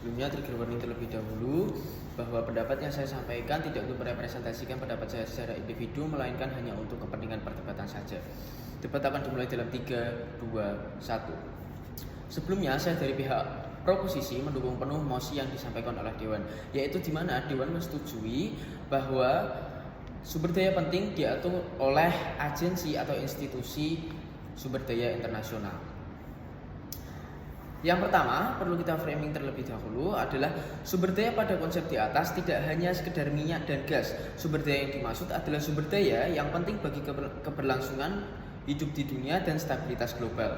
Sebelumnya trigger warning terlebih dahulu bahwa pendapat yang saya sampaikan tidak untuk merepresentasikan pendapat saya secara individu, melainkan hanya untuk kepentingan perdebatan saja. Debat akan dimulai dalam 3, 2, 1. Sebelumnya saya dari pihak proposisi mendukung penuh mosi yang disampaikan oleh Dewan, yaitu di mana Dewan menyetujui bahwa sumber daya penting diatur oleh agensi atau institusi sumber daya internasional. Yang pertama, perlu kita framing terlebih dahulu adalah sumber daya pada konsep di atas tidak hanya sekedar minyak dan gas. Sumber daya yang dimaksud adalah sumber daya yang penting bagi keberlangsungan hidup di dunia dan stabilitas global.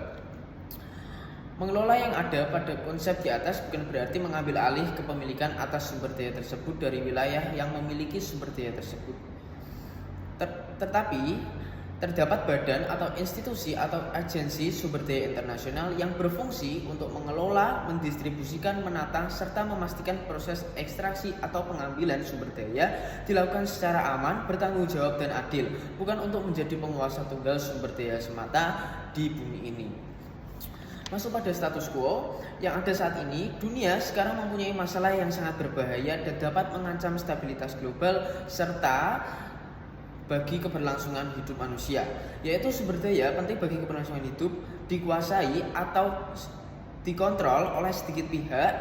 Mengelola yang ada pada konsep di atas bukan berarti mengambil alih kepemilikan atas sumber daya tersebut dari wilayah yang memiliki sumber daya tersebut. Tetapi terdapat badan atau institusi atau agensi sumber daya internasional yang berfungsi untuk mengelola, mendistribusikan, menata, serta memastikan proses ekstraksi atau pengambilan sumber daya dilakukan secara aman, bertanggung jawab, dan adil, bukan untuk menjadi penguasa tunggal sumber daya semata di bumi ini. Masuk pada status quo yang ada saat ini, dunia sekarang mempunyai masalah yang sangat berbahaya dan dapat mengancam stabilitas global serta bagi keberlangsungan hidup manusia, yaitu sumber daya penting bagi keberlangsungan hidup dikuasai atau dikontrol oleh sedikit pihak,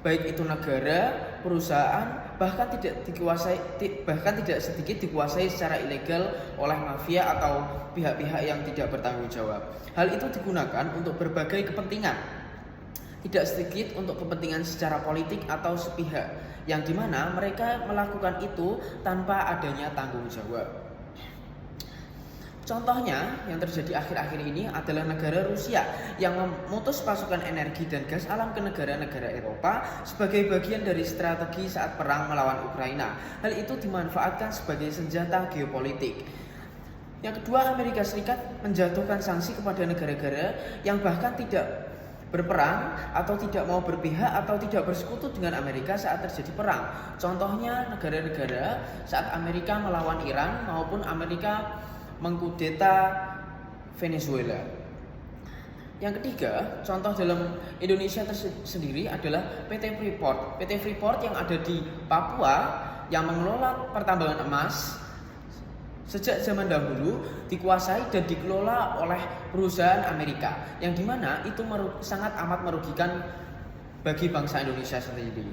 baik itu negara, perusahaan, bahkan tidak sedikit dikuasai secara ilegal oleh mafia atau pihak-pihak yang tidak bertanggung jawab. Hal itu digunakan untuk berbagai kepentingan, tidak sedikit untuk kepentingan secara politik atau sepihak, yang dimana mereka melakukan itu tanpa adanya tanggung jawab. Contohnya yang terjadi akhir-akhir ini adalah negara Rusia yang memutus pasokan energi dan gas alam ke negara-negara Eropa sebagai bagian dari strategi saat perang melawan Ukraina. Hal itu dimanfaatkan sebagai senjata geopolitik. Yang kedua, Amerika Serikat menjatuhkan sanksi kepada negara-negara yang bahkan tidak berperang atau tidak mau berpihak atau tidak bersekutu dengan Amerika saat terjadi perang. Contohnya negara-negara saat Amerika melawan Iran maupun Amerika mengkudeta Venezuela. Yang ketiga, contoh dalam Indonesia sendiri adalah PT Freeport. PT Freeport yang ada di Papua yang mengelola pertambangan emas sejak zaman dahulu dikuasai dan dikelola oleh perusahaan Amerika, yang dimana itu sangat amat merugikan bagi bangsa Indonesia sendiri.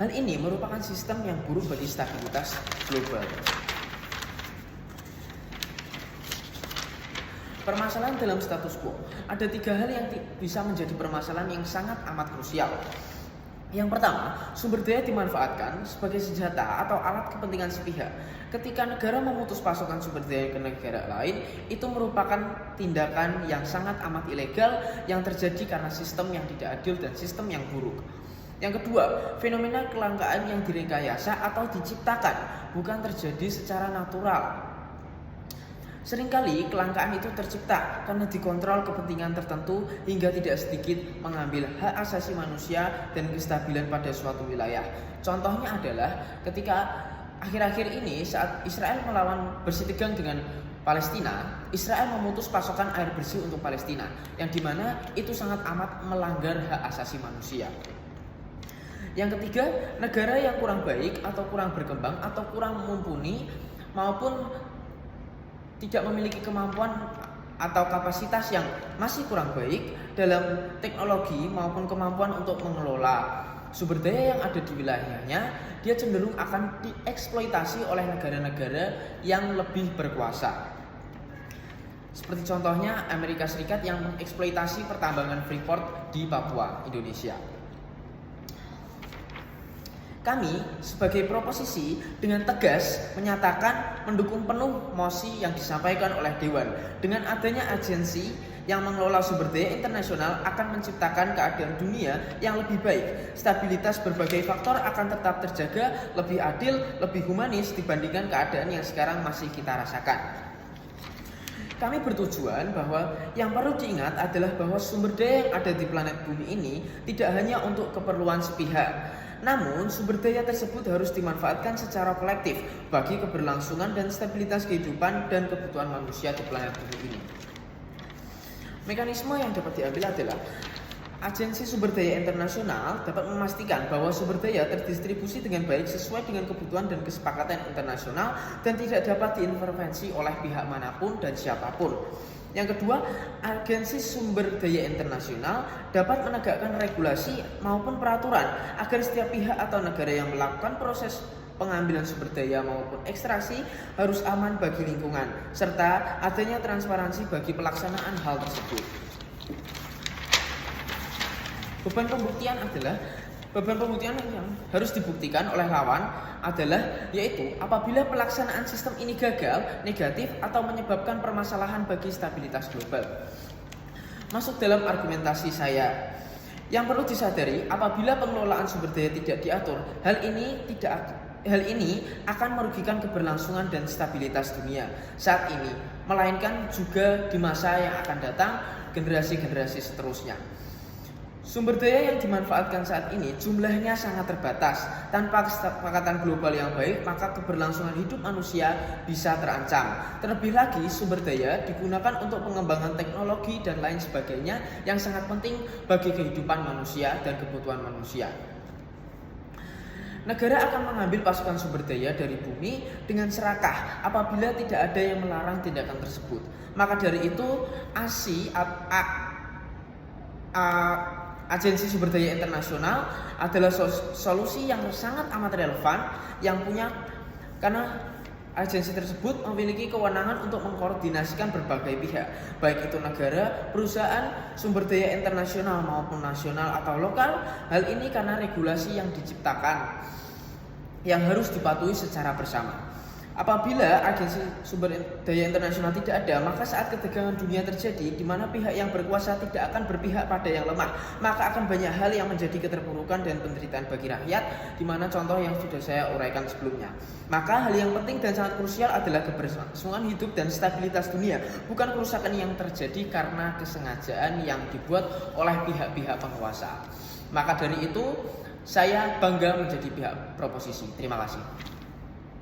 Hal ini merupakan sistem yang buruk bagi stabilitas global. Permasalahan dalam status quo. Ada 3 hal yang bisa menjadi permasalahan yang sangat amat krusial. Yang pertama, sumber daya dimanfaatkan sebagai senjata atau alat kepentingan sepihak. Ketika negara memutus pasokan sumber daya ke negara lain, itu merupakan tindakan yang sangat amat ilegal yang terjadi karena sistem yang tidak adil dan sistem yang buruk. Yang kedua, fenomena kelangkaan yang direkayasa atau diciptakan, bukan terjadi secara natural. Seringkali kelangkaan itu tercipta karena dikontrol kepentingan tertentu hingga tidak sedikit mengambil hak asasi manusia dan kestabilan pada suatu wilayah. Contohnya adalah ketika akhir-akhir ini saat Israel melawan bersitegang dengan Palestina, Israel memutus pasokan air bersih untuk Palestina, yang dimana itu sangat amat melanggar hak asasi manusia. Yang ketiga, negara yang kurang baik atau kurang berkembang atau kurang mumpuni maupun tidak memiliki kemampuan atau kapasitas yang masih kurang baik dalam teknologi maupun kemampuan untuk mengelola sumber daya yang ada di wilayahnya, dia cenderung akan dieksploitasi oleh negara-negara yang lebih berkuasa. Seperti contohnya Amerika Serikat yang mengeksploitasi pertambangan Freeport di Papua, Indonesia. Kami sebagai proposisi dengan tegas menyatakan mendukung penuh mosi yang disampaikan oleh Dewan. Dengan adanya agensi yang mengelola sumber daya internasional akan menciptakan keadaan dunia yang lebih baik. Stabilitas berbagai faktor akan tetap terjaga, lebih adil, lebih humanis dibandingkan keadaan yang sekarang masih kita rasakan. Kami bertujuan bahwa yang perlu diingat adalah bahwa sumber daya yang ada di planet bumi ini tidak hanya untuk keperluan sepihak. Namun, sumber daya tersebut harus dimanfaatkan secara kolektif bagi keberlangsungan dan stabilitas kehidupan dan kebutuhan manusia di planet bumi ini. Mekanisme yang dapat diambil adalah Agensi sumber daya internasional dapat memastikan bahwa sumber daya terdistribusi dengan baik sesuai dengan kebutuhan dan kesepakatan internasional dan tidak dapat diintervensi oleh pihak manapun dan siapapun. Yang kedua, agensi sumber daya internasional dapat menegakkan regulasi maupun peraturan agar setiap pihak atau negara yang melakukan proses pengambilan sumber daya maupun ekstraksi harus aman bagi lingkungan, serta adanya transparansi bagi pelaksanaan hal tersebut. Beban pembuktian yang harus dibuktikan oleh lawan adalah yaitu apabila pelaksanaan sistem ini gagal, negatif, atau menyebabkan permasalahan bagi stabilitas global. Masuk dalam argumentasi saya. Yang perlu disadari, apabila pengelolaan sumber daya tidak diatur, hal ini akan merugikan keberlangsungan dan stabilitas dunia saat ini, melainkan juga di masa yang akan datang, generasi-generasi seterusnya. Sumber daya yang dimanfaatkan saat ini jumlahnya sangat terbatas. Tanpa kesepakatan global yang baik, maka keberlangsungan hidup manusia bisa terancam. Terlebih lagi, sumber daya digunakan untuk pengembangan teknologi dan lain sebagainya yang sangat penting bagi kehidupan manusia dan kebutuhan manusia. Negara akan mengambil pasukan sumber daya dari bumi dengan serakah apabila tidak ada yang melarang tindakan tersebut. Maka dari itu, Agensi Sumber Daya Internasional adalah solusi yang sangat amat relevan karena agensi tersebut memiliki kewenangan untuk mengkoordinasikan berbagai pihak, baik itu negara, perusahaan, sumber daya internasional maupun nasional atau lokal. Hal ini karena regulasi yang diciptakan yang harus dipatuhi secara bersama. Apabila agensi sumber daya internasional tidak ada, maka saat ketegangan dunia terjadi di mana pihak yang berkuasa tidak akan berpihak pada yang lemah, maka akan banyak hal yang menjadi keterpurukan dan penderitaan bagi rakyat, di mana contoh yang sudah saya uraikan sebelumnya. Maka hal yang penting dan sangat krusial adalah keberlangsungan hidup dan stabilitas dunia, bukan kerusakan yang terjadi karena kesengajaan yang dibuat oleh pihak-pihak penguasa. Maka dari itu, saya bangga menjadi pihak proposisi. Terima kasih.